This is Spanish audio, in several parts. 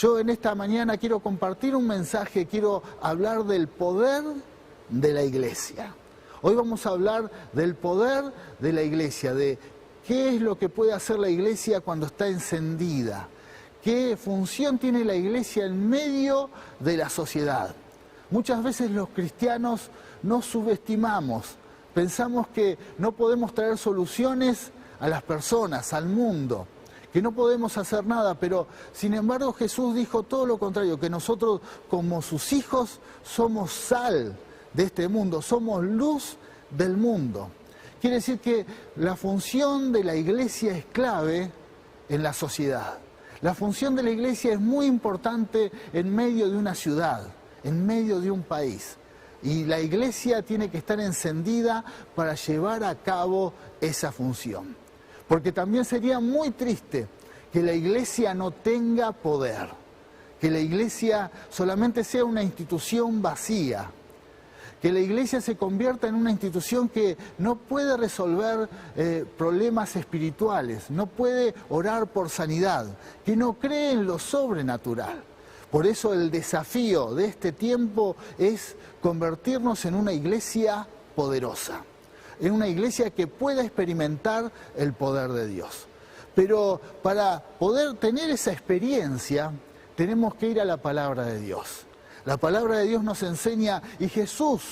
Yo en esta mañana quiero compartir un mensaje, quiero hablar del poder de la iglesia. Hoy vamos a hablar del poder de la iglesia, de qué es lo que puede hacer la iglesia cuando está encendida, qué función tiene la iglesia en medio de la sociedad. Muchas veces los cristianos nos subestimamos, pensamos que no podemos traer soluciones a las personas, al mundo, que no podemos hacer nada, pero sin embargo Jesús dijo todo lo contrario, que nosotros como sus hijos somos sal de este mundo, somos luz del mundo. Quiere decir que la función de la iglesia es clave en la sociedad. La función de la iglesia es muy importante en medio de una ciudad, en medio de un país. Y la iglesia tiene que estar encendida para llevar a cabo esa función. Porque también sería muy triste que la iglesia no tenga poder, que la iglesia solamente sea una institución vacía, que la iglesia se convierta en una institución que no puede resolver problemas espirituales, no puede orar por sanidad, que no cree en lo sobrenatural. Por eso el desafío de este tiempo es convertirnos en una iglesia poderosa, en una iglesia que pueda experimentar el poder de Dios. Pero para poder tener esa experiencia, tenemos que ir a la palabra de Dios. La palabra de Dios nos enseña, y Jesús,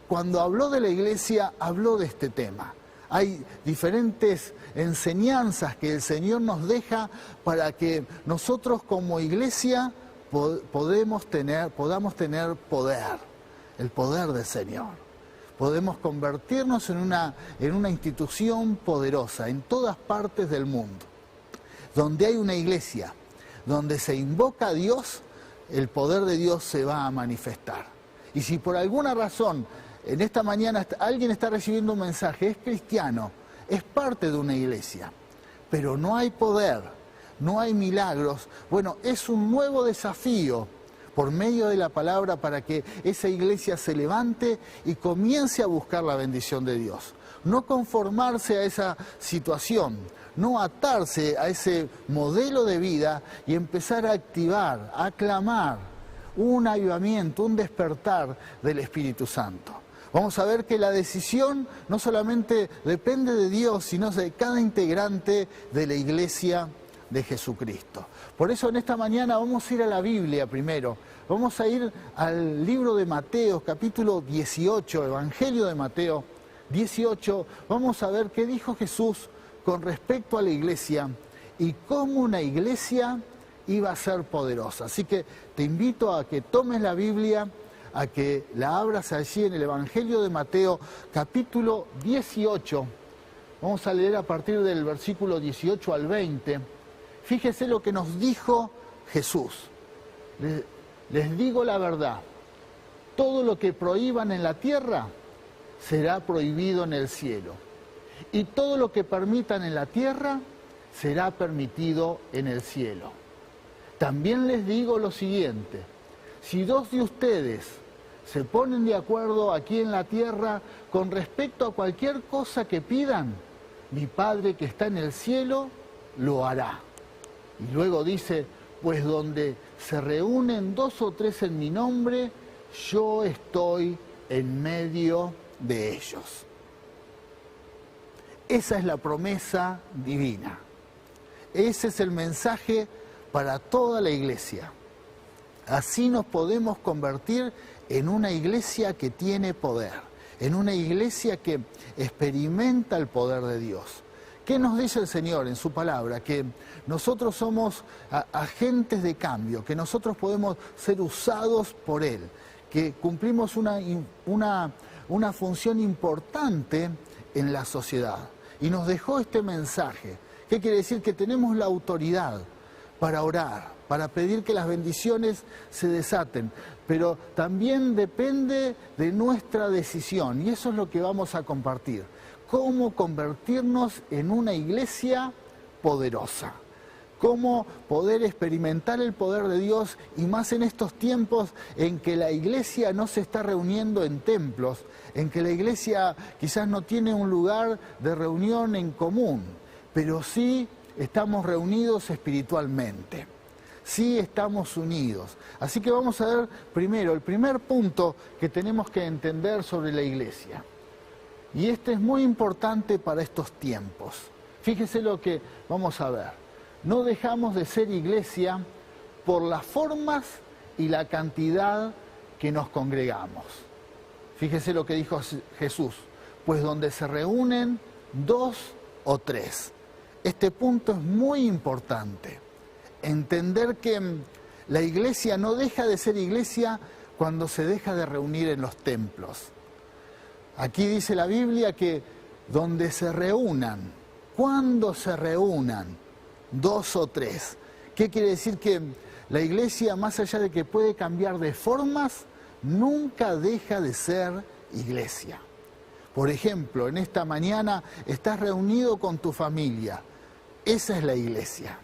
cuando habló de la iglesia, habló de este tema. Hay diferentes enseñanzas que el Señor nos deja para que nosotros como iglesia podamos tener poder, el poder del Señor. Podemos convertirnos en una institución poderosa en todas partes del mundo. Donde hay una iglesia, donde se invoca a Dios, el poder de Dios se va a manifestar. Y si por alguna razón en esta mañana alguien está recibiendo un mensaje, es cristiano, es parte de una iglesia, pero no hay poder, no hay milagros, bueno, es un nuevo desafío por medio de la palabra para que esa iglesia se levante y comience a buscar la bendición de Dios. No conformarse a esa situación, no atarse a ese modelo de vida y empezar a activar, a clamar un avivamiento, un despertar del Espíritu Santo. Vamos a ver que la decisión no solamente depende de Dios, sino de cada integrante de la iglesia de Jesucristo. Por eso en esta mañana vamos a ir a la Biblia primero. Vamos a ir al libro de Mateo, capítulo 18, Evangelio de Mateo 18. Vamos a ver qué dijo Jesús con respecto a la iglesia y cómo una iglesia iba a ser poderosa. Así que te invito a que tomes la Biblia, a que la abras allí en el Evangelio de Mateo, capítulo 18. Vamos a leer a partir del versículo 18 al 20. Fíjese lo que nos dijo Jesús. Les digo la verdad, todo lo que prohíban en la tierra será prohibido en el cielo, y todo lo que permitan en la tierra será permitido en el cielo. También les digo lo siguiente, si dos de ustedes se ponen de acuerdo aquí en la tierra con respecto a cualquier cosa que pidan, mi Padre que está en el cielo lo hará. Y luego dice, pues donde se reúnen dos o tres en mi nombre, yo estoy en medio de ellos. Esa es la promesa divina. Ese es el mensaje para toda la iglesia. Así nos podemos convertir en una iglesia que tiene poder, en una iglesia que experimenta el poder de Dios. ¿Qué nos dice el Señor en su palabra? Que nosotros somos agentes de cambio, que nosotros podemos ser usados por Él, que cumplimos una función importante en la sociedad. Y nos dejó este mensaje. ¿Qué quiere decir? Que tenemos la autoridad para orar, para pedir que las bendiciones se desaten, pero también depende de nuestra decisión, y eso es lo que vamos a compartir. Cómo convertirnos en una iglesia poderosa, cómo poder experimentar el poder de Dios, y más en estos tiempos en que la iglesia no se está reuniendo en templos, en que la iglesia quizás no tiene un lugar de reunión en común, pero sí estamos reunidos espiritualmente. sí estamos unidos. Así que vamos a ver primero, el primer punto que tenemos que entender sobre la iglesia. Y este es muy importante para estos tiempos. Fíjese lo que vamos a ver. No dejamos de ser iglesia por las formas y la cantidad que nos congregamos. Fíjese lo que dijo Jesús, pues donde se reúnen 2 o 3. Este punto es muy importante. Entender que la iglesia no deja de ser iglesia cuando se deja de reunir en los templos. Aquí dice la Biblia que donde se reúnan, cuando se reúnan 2 o 3. ¿Qué quiere decir? Que la iglesia, más allá de que puede cambiar de formas, nunca deja de ser iglesia. Por ejemplo, en esta mañana estás reunido con tu familia. Esa es la iglesia.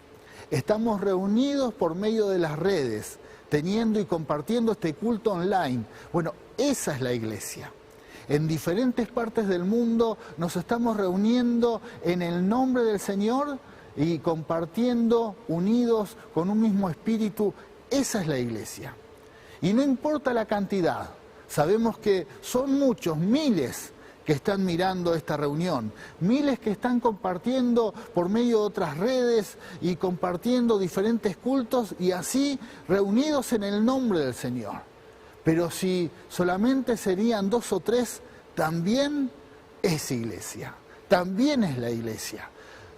Estamos reunidos por medio de las redes, teniendo y compartiendo este culto online. Bueno, esa es la iglesia. En diferentes partes del mundo nos estamos reuniendo en el nombre del Señor y compartiendo, unidos con un mismo espíritu. Esa es la iglesia. Y no importa la cantidad, sabemos que son muchos, miles que están mirando esta reunión, miles que están compartiendo por medio de otras redes y compartiendo diferentes cultos y así reunidos en el nombre del Señor. Pero si solamente serían 2 o 3, también es iglesia, también es la iglesia.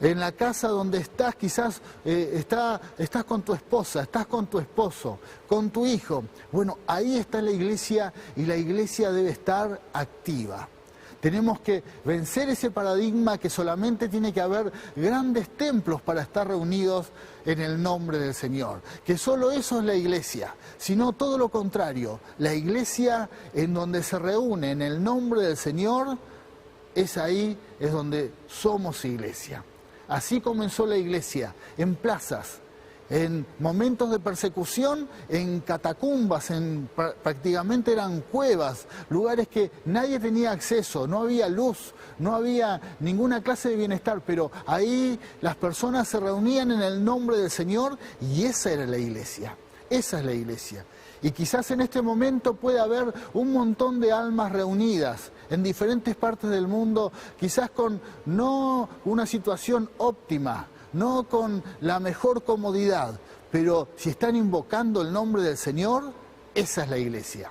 En la casa donde estás, quizás estás con tu esposa, estás con tu esposo, con tu hijo. Bueno, ahí está la iglesia y la iglesia debe estar activa. Tenemos que vencer ese paradigma que solamente tiene que haber grandes templos para estar reunidos en el nombre del Señor. Que solo eso es la iglesia, sino todo lo contrario. La iglesia en donde se reúne en el nombre del Señor, es donde somos iglesia. Así comenzó la iglesia, en plazas, en momentos de persecución, en catacumbas, prácticamente eran cuevas, lugares que nadie tenía acceso, no había luz, no había ninguna clase de bienestar, pero ahí las personas se reunían en el nombre del Señor y esa era la iglesia, esa es la iglesia. Y quizás en este momento puede haber un montón de almas reunidas en diferentes partes del mundo, quizás con no una situación óptima, no con la mejor comodidad, pero si están invocando el nombre del Señor, esa es la iglesia.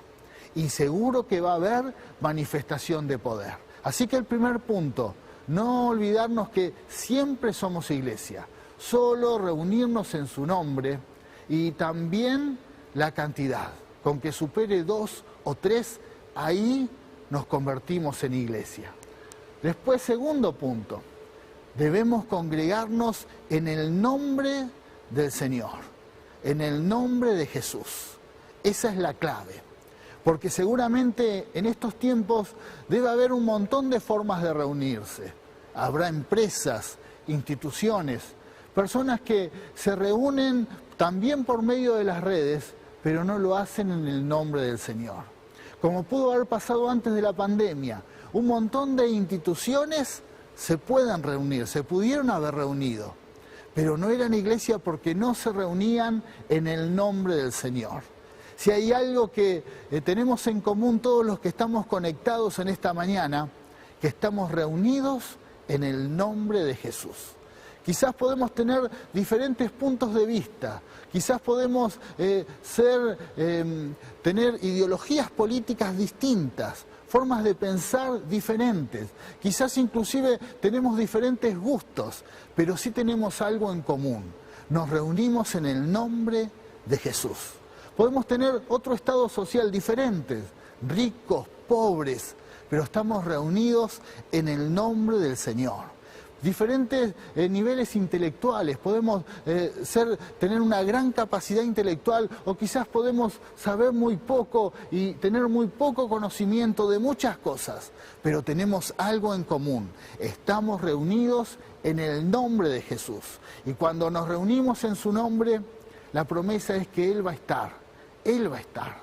Y seguro que va a haber manifestación de poder. Así que el primer punto, no olvidarnos que siempre somos iglesia, solo reunirnos en su nombre y también la cantidad, con que supere 2 o 3, ahí nos convertimos en iglesia. Después, segundo punto, debemos congregarnos en el nombre del Señor, en el nombre de Jesús. Esa es la clave, porque seguramente en estos tiempos debe haber un montón de formas de reunirse. Habrá empresas, instituciones, personas que se reúnen también por medio de las redes, pero no lo hacen en el nombre del Señor. Como pudo haber pasado antes de la pandemia, un montón de instituciones se pueden reunir, se pudieron haber reunido, pero no eran iglesia porque no se reunían en el nombre del Señor. Si hay algo que tenemos en común todos los que estamos conectados en esta mañana, que estamos reunidos en el nombre de Jesús. Quizás podemos tener diferentes puntos de vista, quizás podemos tener ideologías políticas distintas, formas de pensar diferentes, quizás inclusive tenemos diferentes gustos, pero sí tenemos algo en común. Nos reunimos en el nombre de Jesús. Podemos tener otro estado social diferente, ricos, pobres, pero estamos reunidos en el nombre del Señor. Diferentes niveles intelectuales, podemos tener una gran capacidad intelectual o quizás podemos saber muy poco y tener muy poco conocimiento de muchas cosas, pero tenemos algo en común, estamos reunidos en el nombre de Jesús y cuando nos reunimos en su nombre, la promesa es que Él va a estar, Él va a estar,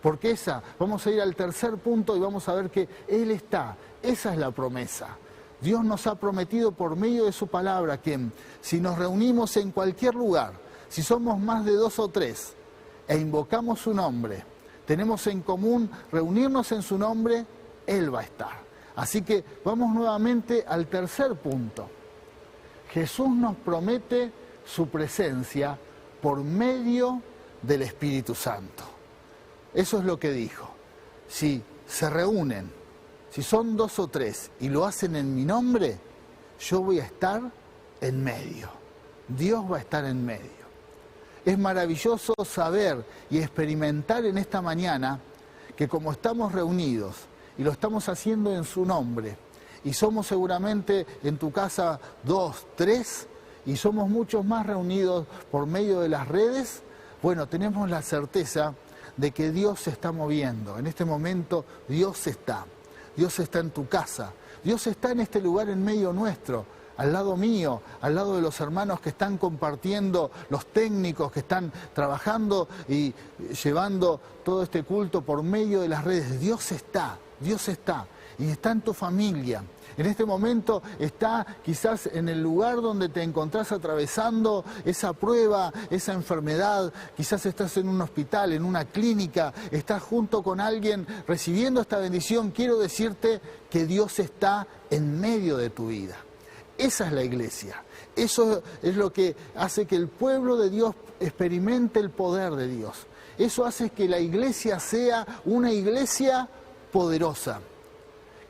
porque vamos a ir al tercer punto y vamos a ver que Él está, esa es la promesa. Dios nos ha prometido por medio de su palabra que si nos reunimos en cualquier lugar, Si somos más de 2 o 3 e invocamos su nombre, tenemos en común reunirnos en su nombre, Él va a estar. Así que vamos nuevamente al tercer punto. Jesús nos promete su presencia por medio del Espíritu Santo. Eso es lo que dijo. Si se reúnen, si son 2 o 3 y lo hacen en mi nombre, yo voy a estar en medio. Dios va a estar en medio. Es maravilloso saber y experimentar en esta mañana que como estamos reunidos y lo estamos haciendo en su nombre, y somos seguramente en tu casa 2, 3, y somos muchos más reunidos por medio de las redes, bueno, tenemos la certeza de que Dios se está moviendo. En este momento Dios está en tu casa, Dios está en este lugar en medio nuestro, al lado mío, al lado de los hermanos que están compartiendo, los técnicos que están trabajando y llevando todo este culto por medio de las redes. Dios está y está en tu familia. En este momento está quizás en el lugar donde te encontrás atravesando esa prueba, esa enfermedad. Quizás estás en un hospital, en una clínica, estás junto con alguien recibiendo esta bendición. Quiero decirte que Dios está en medio de tu vida. Esa es la iglesia. Eso es lo que hace que el pueblo de Dios experimente el poder de Dios. Eso hace que la iglesia sea una iglesia poderosa.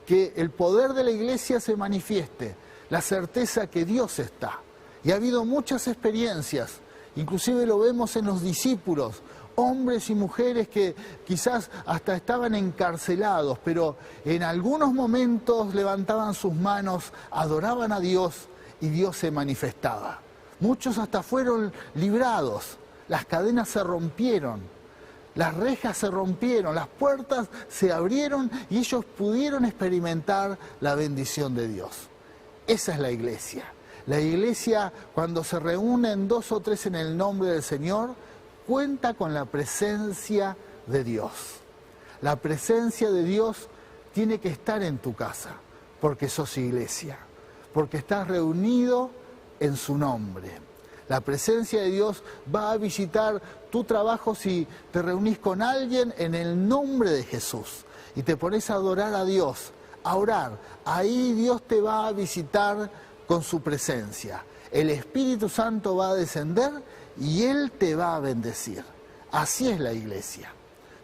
Que el poder de la iglesia se manifieste, la certeza que Dios está. Y ha habido muchas experiencias, inclusive lo vemos en los discípulos, hombres y mujeres que quizás hasta estaban encarcelados, pero en algunos momentos levantaban sus manos, adoraban a Dios y Dios se manifestaba. Muchos hasta fueron librados, las cadenas se rompieron, las rejas se rompieron, las puertas se abrieron y ellos pudieron experimentar la bendición de Dios. Esa es la iglesia. La iglesia, cuando se reúnen 2 o 3 en el nombre del Señor, cuenta con la presencia de Dios. La presencia de Dios tiene que estar en tu casa, porque sos iglesia, porque estás reunido en su nombre. La presencia de Dios va a visitar tu trabajo si te reunís con alguien en el nombre de Jesús y te pones a adorar a Dios, a orar. Ahí Dios te va a visitar con su presencia. El Espíritu Santo va a descender y Él te va a bendecir. Así es la iglesia.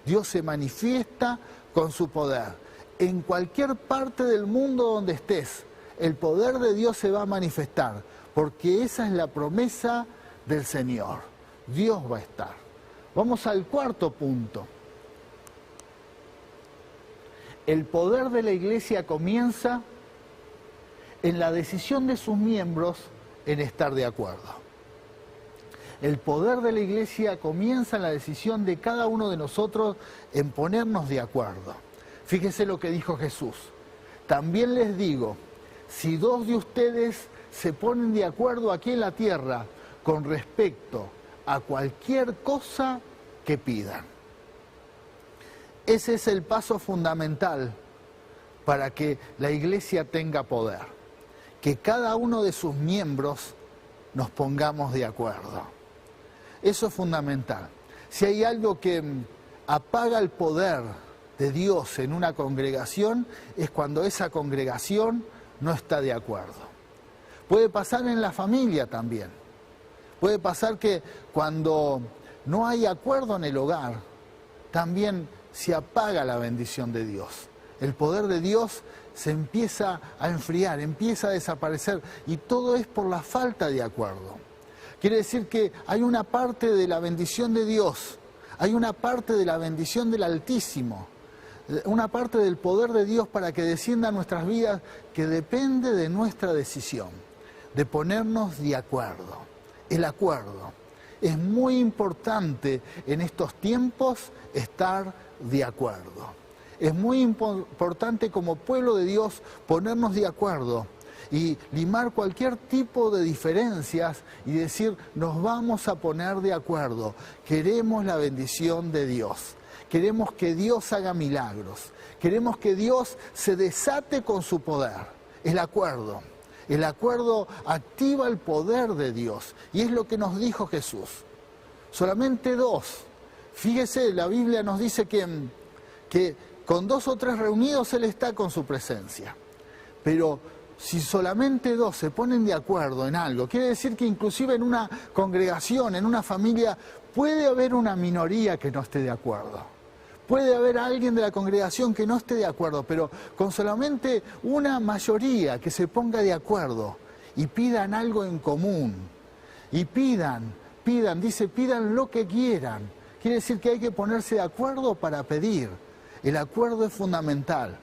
Dios se manifiesta con su poder. En cualquier parte del mundo donde estés, el poder de Dios se va a manifestar, porque esa es la promesa del Señor. Dios va a estar. Vamos al cuarto punto. El poder de la iglesia comienza en la decisión de sus miembros en estar de acuerdo. El poder de la iglesia comienza en la decisión de cada uno de nosotros en ponernos de acuerdo. Fíjese lo que dijo Jesús. También les digo, si 2 de ustedes se ponen de acuerdo aquí en la tierra con respecto a cualquier cosa que pidan. Ese es el paso fundamental para que la iglesia tenga poder. Que cada uno de sus miembros nos pongamos de acuerdo. Eso es fundamental. Si hay algo que apaga el poder de Dios en una congregación, es cuando esa congregación no está de acuerdo. Puede pasar en la familia también. Puede pasar que cuando no hay acuerdo en el hogar, también se apaga la bendición de Dios. El poder de Dios se empieza a enfriar, empieza a desaparecer, y todo es por la falta de acuerdo. Quiere decir que hay una parte de la bendición de Dios, hay una parte de la bendición del Altísimo, una parte del poder de Dios para que descienda a nuestras vidas que depende de nuestra decisión, de ponernos de acuerdo. El acuerdo. Es muy importante en estos tiempos estar de acuerdo. Es muy importante como pueblo de Dios ponernos de acuerdo y limar cualquier tipo de diferencias y decir, nos vamos a poner de acuerdo. Queremos la bendición de Dios. Queremos que Dios haga milagros. Queremos que Dios se desate con su poder. El acuerdo. El acuerdo activa el poder de Dios. Y es lo que nos dijo Jesús. Solamente dos. Fíjese, la Biblia nos dice que con 2 o 3 reunidos Él está con su presencia. Pero si solamente 2 se ponen de acuerdo en algo, quiere decir que inclusive en una congregación, en una familia, puede haber una minoría que no esté de acuerdo. Puede haber alguien de la congregación que no esté de acuerdo, pero con solamente una mayoría que se ponga de acuerdo y pidan algo en común. Y pidan, dice, pidan lo que quieran. Quiere decir que hay que ponerse de acuerdo para pedir. El acuerdo es fundamental.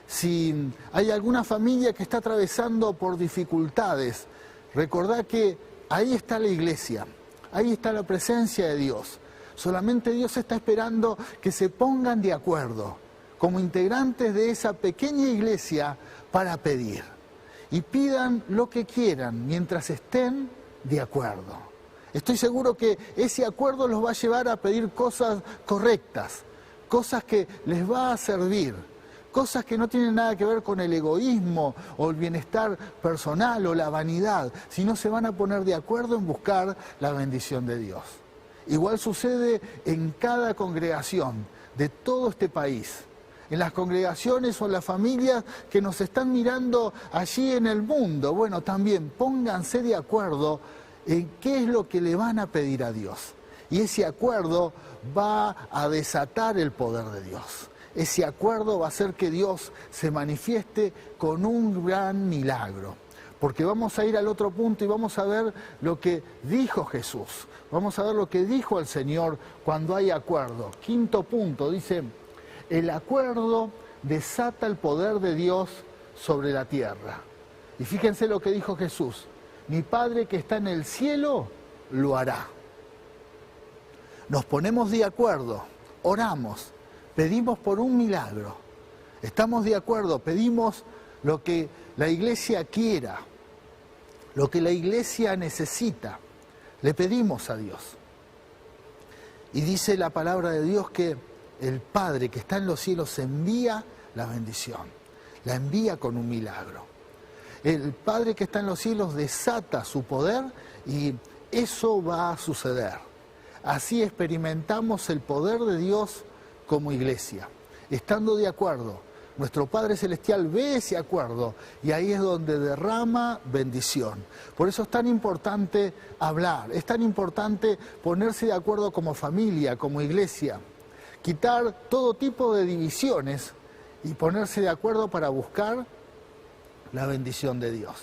Si hay alguna familia que está atravesando por dificultades, recordad que ahí está la iglesia, ahí está la presencia de Dios. Solamente Dios está esperando que se pongan de acuerdo como integrantes de esa pequeña iglesia para pedir. Y pidan lo que quieran mientras estén de acuerdo. Estoy seguro que ese acuerdo los va a llevar a pedir cosas correctas, cosas que les va a servir. Cosas que no tienen nada que ver con el egoísmo o el bienestar personal o la vanidad, sino se van a poner de acuerdo en buscar la bendición de Dios. Igual sucede en cada congregación de todo este país, en las congregaciones o en las familias que nos están mirando allí en el mundo. Bueno, también pónganse de acuerdo en qué es lo que le van a pedir a Dios. Y ese acuerdo va a desatar el poder de Dios. Ese acuerdo va a hacer que Dios se manifieste con un gran milagro. Porque vamos a ir al otro punto y vamos a ver lo que dijo Jesús. Vamos a ver lo que dijo el Señor cuando hay acuerdo. Quinto punto, dice, el acuerdo desata el poder de Dios sobre la tierra. Y fíjense lo que dijo Jesús. Mi Padre que está en el cielo lo hará. Nos ponemos de acuerdo, oramos. Pedimos por un milagro, estamos de acuerdo, pedimos lo que la iglesia quiera, lo que la iglesia necesita, le pedimos a Dios. Y dice la palabra de Dios que el Padre que está en los cielos envía la bendición, la envía con un milagro. El Padre que está en los cielos desata su poder y eso va a suceder. Así experimentamos el poder de Dios como iglesia, estando de acuerdo. Nuestro Padre Celestial ve ese acuerdo y ahí es donde derrama bendición. Por eso es tan importante hablar, es tan importante ponerse de acuerdo como familia, como iglesia, quitar todo tipo de divisiones y ponerse de acuerdo para buscar la bendición de Dios.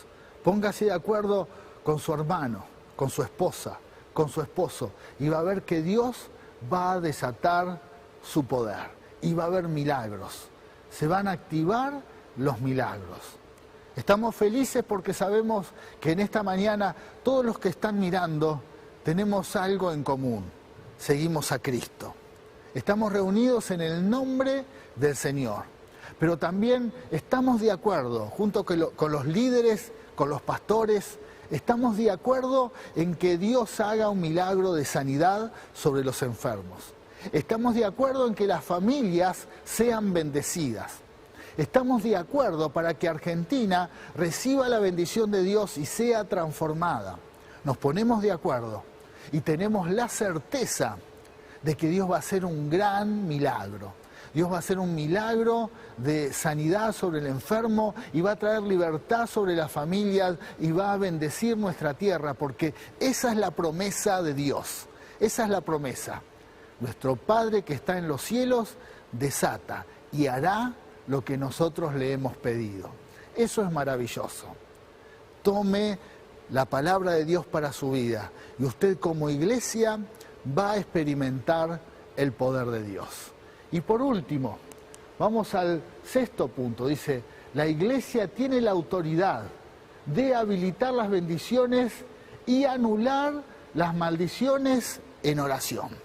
Póngase de acuerdo con su hermano, con su esposa, con su esposo y va a ver que Dios va a desatar su poder y va a haber milagros, se van a activar los milagros. Estamos felices porque sabemos que en esta mañana todos los que están mirando tenemos algo en común, seguimos a Cristo. Estamos reunidos en el nombre del Señor, pero también estamos de acuerdo junto con los líderes, con los pastores, estamos de acuerdo en que Dios haga un milagro de sanidad sobre los enfermos. Estamos de acuerdo en que las familias sean bendecidas. Estamos de acuerdo para que Argentina reciba la bendición de Dios y sea transformada. Nos ponemos de acuerdo y tenemos la certeza de que Dios va a hacer un gran milagro. Dios va a hacer un milagro de sanidad sobre el enfermo y va a traer libertad sobre las familias y va a bendecir nuestra tierra, porque esa es la promesa de Dios. Esa es la promesa. Nuestro Padre que está en los cielos desata y hará lo que nosotros le hemos pedido. Eso es maravilloso. Tome la palabra de Dios para su vida y usted como iglesia va a experimentar el poder de Dios. Y por último, vamos al sexto punto. Dice, la iglesia tiene la autoridad de habilitar las bendiciones y anular las maldiciones en oración.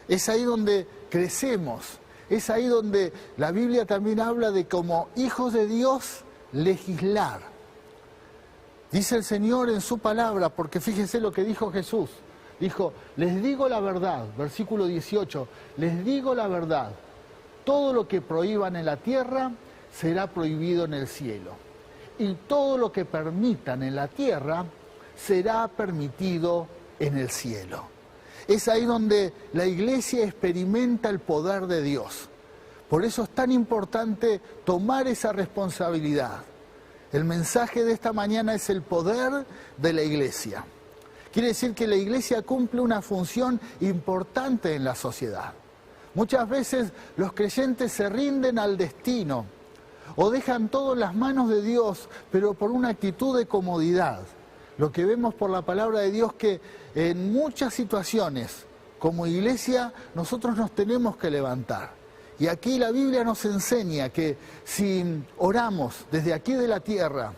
Es ahí donde crecemos, es ahí donde la Biblia también habla de como hijos de Dios legislar. Dice el Señor en su palabra, porque fíjense lo que dijo Jesús. Dijo, les digo la verdad, versículo 18, les digo la verdad, todo lo que prohíban en la tierra será prohibido en el cielo. y todo lo que permitan en la tierra será permitido en el cielo. Es ahí donde la iglesia experimenta el poder de Dios. Por eso es tan importante tomar esa responsabilidad. El mensaje de esta mañana es el poder de la iglesia. Quiere decir que la iglesia cumple una función importante en la sociedad. Muchas veces los creyentes se rinden al destino o dejan todo en las manos de Dios, pero por una actitud de comodidad. Lo que vemos por la palabra de Dios que en muchas situaciones, como iglesia, nosotros nos tenemos que levantar. Y aquí la Biblia nos enseña que si oramos desde aquí de la tierra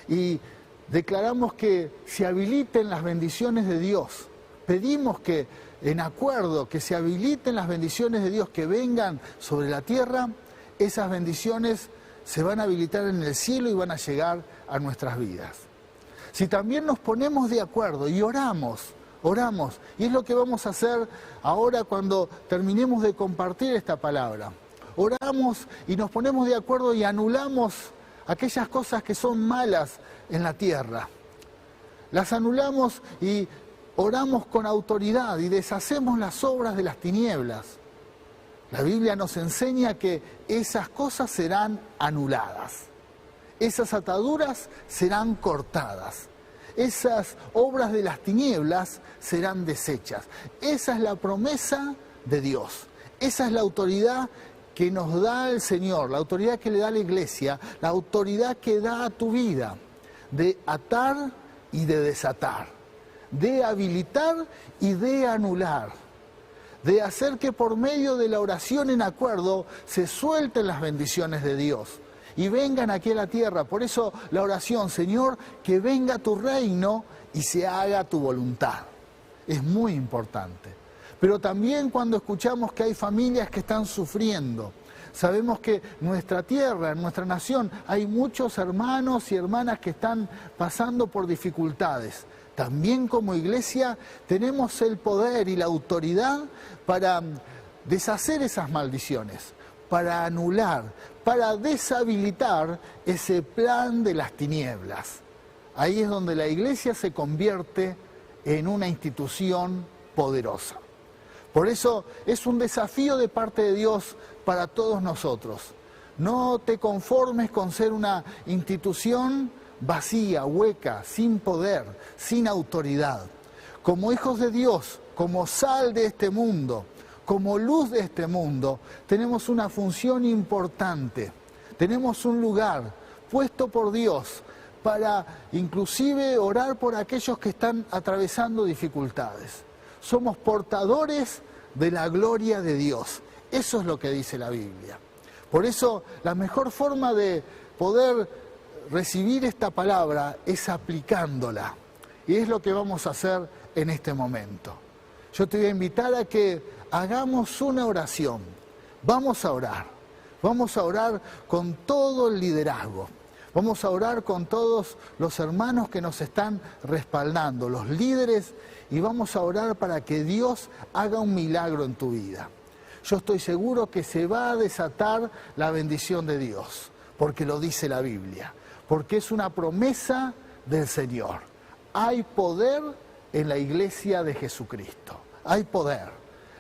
y declaramos que se habiliten las bendiciones de Dios, pedimos que en acuerdo, que se habiliten las bendiciones de Dios que vengan sobre la tierra, esas bendiciones se van a habilitar en el cielo y van a llegar a nuestras vidas. Si también nos ponemos de acuerdo y oramos, y es lo que vamos a hacer ahora cuando terminemos de compartir esta palabra. Oramos y nos ponemos de acuerdo y anulamos aquellas cosas que son malas en la tierra. Las anulamos y oramos con autoridad y deshacemos las obras de las tinieblas. La Biblia nos enseña que esas cosas serán anuladas. Esas ataduras serán cortadas. Esas obras de las tinieblas serán deshechas. Esa es la promesa de Dios. Esa es la autoridad que nos da el Señor, la autoridad que le da a la iglesia, la autoridad que da a tu vida, de atar y de desatar, de habilitar y de anular, de hacer que por medio de la oración en acuerdo se suelten las bendiciones de Dios y vengan aquí a la tierra. Por eso la oración, Señor, que venga tu reino y se haga tu voluntad. Es muy importante. Pero también cuando escuchamos que hay familias que están sufriendo, sabemos que en nuestra tierra, en nuestra nación, hay muchos hermanos y hermanas que están pasando por dificultades. También como iglesia tenemos el poder y la autoridad para deshacer esas maldiciones, para anular, para deshabilitar ese plan de las tinieblas. Ahí es donde la iglesia se convierte en una institución poderosa. Por eso es un desafío de parte de Dios para todos nosotros. No te conformes con ser una institución vacía, hueca, sin poder, sin autoridad. Como hijos de Dios, como sal de este mundo, como luz de este mundo, tenemos una función importante. Tenemos un lugar puesto por Dios para inclusive orar por aquellos que están atravesando dificultades. Somos portadores de la gloria de Dios. Eso es lo que dice la Biblia. Por eso la mejor forma de poder recibir esta palabra es aplicándola. Y es lo que vamos a hacer en este momento. Yo te voy a invitar a que hagamos una oración. Vamos a orar con todo el liderazgo. Vamos a orar con todos los hermanos que nos están respaldando, los líderes, y vamos a orar para que Dios haga un milagro en tu vida. Yo estoy seguro que se va a desatar la bendición de Dios, porque lo dice la Biblia, porque es una promesa del Señor. Hay poder en la iglesia de Jesucristo, hay poder.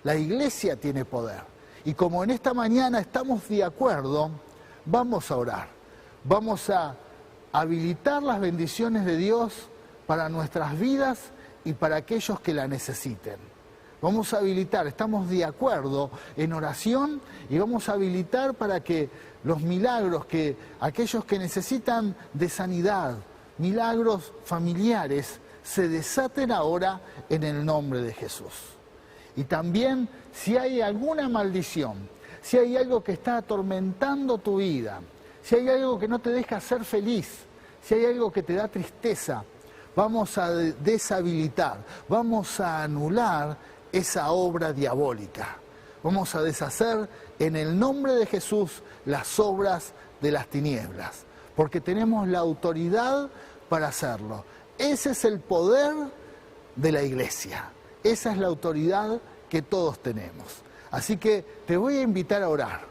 La iglesia tiene poder. Y como en esta mañana estamos de acuerdo, vamos a orar. Vamos a habilitar las bendiciones de Dios para nuestras vidas y para aquellos que la necesiten. Vamos a habilitar, estamos de acuerdo en oración y vamos a habilitar para que los milagros, que aquellos que necesitan de sanidad, milagros familiares, se desaten ahora en el nombre de Jesús. Y también si hay alguna maldición, si hay algo que está atormentando tu vida, si hay algo que no te deja ser feliz, si hay algo que te da tristeza, vamos a deshabilitar, vamos a anular esa obra diabólica. Vamos a deshacer en el nombre de Jesús las obras de las tinieblas, porque tenemos la autoridad para hacerlo. Ese es el poder de la iglesia, esa es la autoridad que todos tenemos. Así que te voy a invitar a orar,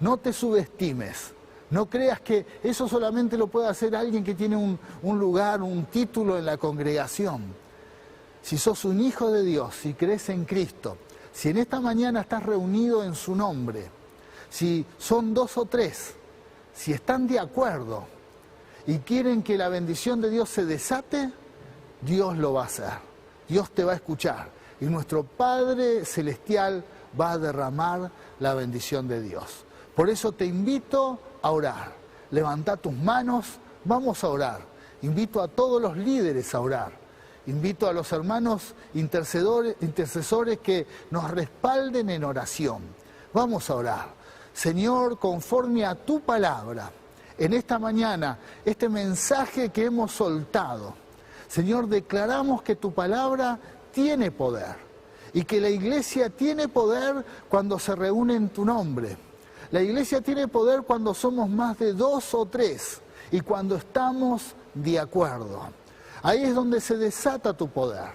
no te subestimes, No creas que eso solamente lo puede hacer alguien que tiene un lugar, un título en la congregación. Si sos un hijo de Dios, si crees en Cristo, si en esta mañana estás reunido en su nombre, si son 2 o 3, si están de acuerdo y quieren que la bendición de Dios se desate, Dios lo va a hacer. Dios te va a escuchar y nuestro Padre Celestial va a derramar la bendición de Dios. Por eso te invito a orar. Levanta tus manos, vamos a orar. Invito a todos los líderes a orar. Invito a los hermanos intercesores que nos respalden en oración. Vamos a orar. Señor, conforme a tu palabra, en esta mañana, este mensaje que hemos soltado, Señor, declaramos que tu palabra tiene poder y que la iglesia tiene poder cuando se reúne en tu nombre. La iglesia tiene poder cuando somos más de 2 o 3 y cuando estamos de acuerdo. Ahí es donde se desata tu poder.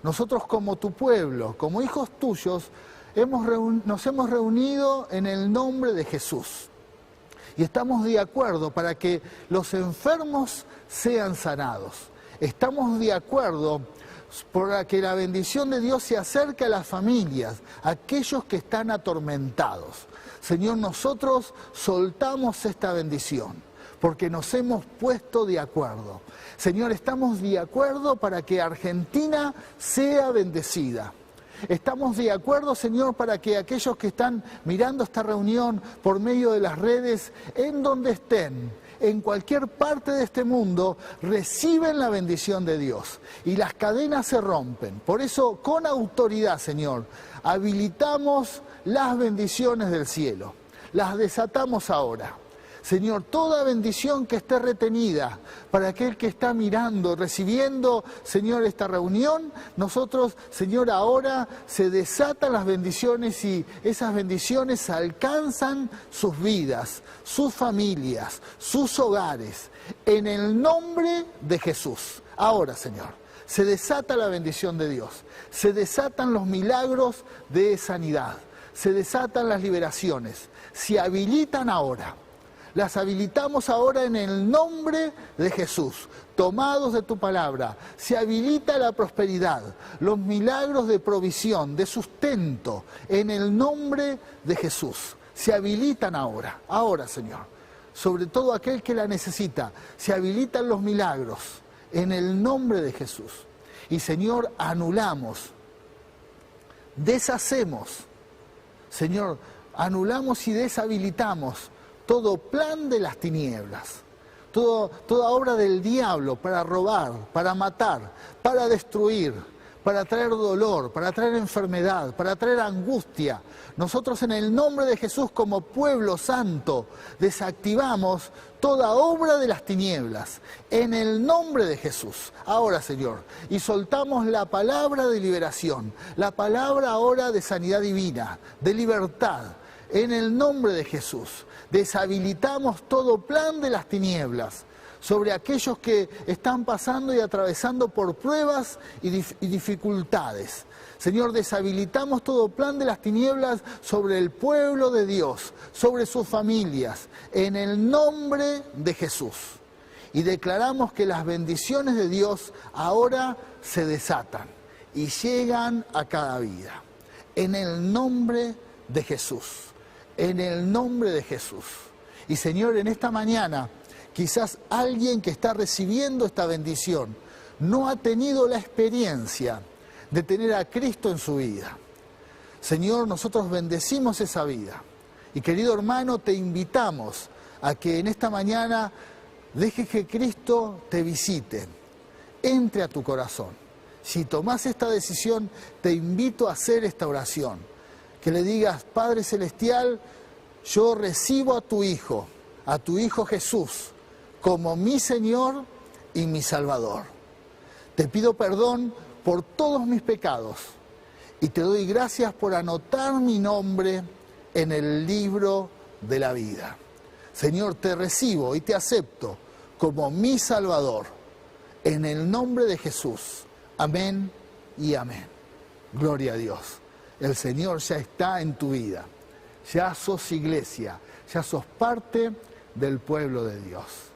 Nosotros como tu pueblo, como hijos tuyos, nos hemos reunido en el nombre de Jesús. Y estamos de acuerdo para que los enfermos sean sanados. Estamos de acuerdo para que la bendición de Dios se acerque a las familias, a aquellos que están atormentados. Señor, nosotros soltamos esta bendición porque nos hemos puesto de acuerdo. Señor, estamos de acuerdo para que Argentina sea bendecida. Estamos de acuerdo, Señor, para que aquellos que están mirando esta reunión por medio de las redes, en donde estén, en cualquier parte de este mundo, reciben la bendición de Dios y las cadenas se rompen. Por eso, con autoridad, Señor, habilitamos las bendiciones del cielo. Las desatamos ahora. Señor, toda bendición que esté retenida para aquel que está mirando, recibiendo, Señor, esta reunión, nosotros, Señor, ahora se desatan las bendiciones y esas bendiciones alcanzan sus vidas, sus familias, sus hogares, en el nombre de Jesús. Ahora, Señor, se desata la bendición de Dios, se desatan los milagros de sanidad, se desatan las liberaciones, se habilitan ahora. Las habilitamos ahora en el nombre de Jesús, tomados de tu palabra. Se habilita la prosperidad, los milagros de provisión, de sustento, en el nombre de Jesús. Se habilitan ahora, Señor. Sobre todo aquel que la necesita, se habilitan los milagros en el nombre de Jesús. Y Señor, anulamos, deshacemos, Señor, anulamos y deshabilitamos todo plan de las tinieblas, toda obra del diablo para robar, para matar, para destruir, para traer dolor, para traer enfermedad, para traer angustia. Nosotros en el nombre de Jesús como pueblo santo desactivamos toda obra de las tinieblas en el nombre de Jesús. Ahora, Señor, y soltamos la palabra de liberación, la palabra ahora de sanidad divina, de libertad, en el nombre de Jesús. Deshabilitamos todo plan de las tinieblas sobre aquellos que están pasando y atravesando por pruebas y dificultades. Señor, deshabilitamos todo plan de las tinieblas sobre el pueblo de Dios, sobre sus familias, en el nombre de Jesús. Y declaramos que las bendiciones de Dios ahora se desatan y llegan a cada vida. En el nombre de Jesús. En el nombre de Jesús. Y Señor, en esta mañana, quizás alguien que está recibiendo esta bendición no ha tenido la experiencia de tener a Cristo en su vida. Señor, nosotros bendecimos esa vida. Y querido hermano, te invitamos a que en esta mañana dejes que Cristo te visite, entre a tu corazón. Si tomás esta decisión, te invito a hacer esta oración. Que le digas, Padre Celestial, yo recibo a tu Hijo Jesús, como mi Señor y mi Salvador. Te pido perdón por todos mis pecados y te doy gracias por anotar mi nombre en el libro de la vida. Señor, te recibo y te acepto como mi Salvador, en el nombre de Jesús. Amén y amén. Gloria a Dios. El Señor ya está en tu vida, ya sos iglesia, ya sos parte del pueblo de Dios.